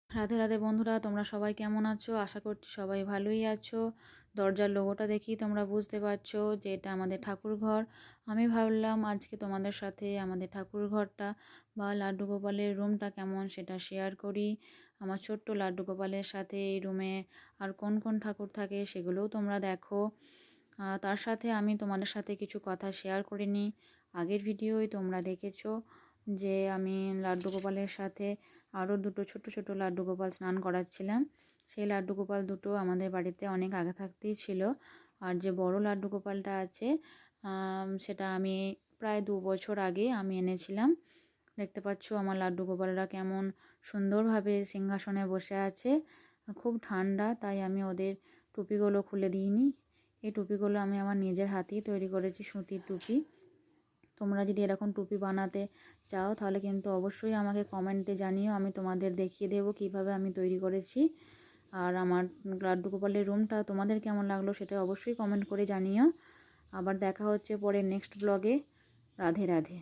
রাধে রাধে বন্ধুরা, তোমরা সবাই কেমন আছো? আশা করছি সবাই ভালোই আছো। দরজার লোগোটা দেখি তোমরা বুঝতে পারছো যে এটা আমাদের ঠাকুর ঘর। আমি ভাবলাম আজকে তোমাদের সাথে আমাদের ঠাকুর ঘরটা বা লাড্ডু গোপালের রুমটা কেমন সেটা শেয়ার করি। আমার ছোট্ট লাড্ডু গোপালের সাথে এই রুমে আর কোন কোন ঠাকুর থাকে সেগুলোও তোমরা দেখো। তার সাথে আমি তোমাদের সাথে কিছু কথা শেয়ার করে নিই। আগের ভিডিওই তোমরা দেখেছো যে আমি লাড্ডু গোপালের সাথে আরও দুটো ছোট ছোট লাড্ডু গোপাল স্নান করাচ্ছিলাম। সেই লাড্ডু গোপাল দুটো আমাদের বাড়িতে অনেক আগে থাকতেই ছিল। আর যে বড় লাড্ডু গোপালটা আছে সেটা আমি প্রায় 2 বছর আগে আমি এনেছিলাম। দেখতে পাচ্ছ আমার লাড্ডু গোপালরা কেমন সুন্দরভাবে সিংহাসনে বসে আছে। খুব ঠান্ডা, তাই আমি ওদের টুপিগুলো খুলে দিইনি। এই টুপিগুলো আমি আমার নিজের হাতেই তৈরি করেছি, সুতির টুপি। তোমরা যদি এরকম টুপি বানাতে চাও তাহলে কিন্তু অবশ্যই আমাকে কমেন্টে জানিও, আমি তোমাদের দেখিয়ে দেবো কিভাবে আমি তৈরি করেছি। আর আমার লাড্ডু গোপালের রুমটা তোমাদের কেমন লাগলো সেটা অবশ্যই কমেন্ট করে জানিও। আবার দেখা হচ্ছে পরে নেক্সট ব্লগে। রাধে রাধে।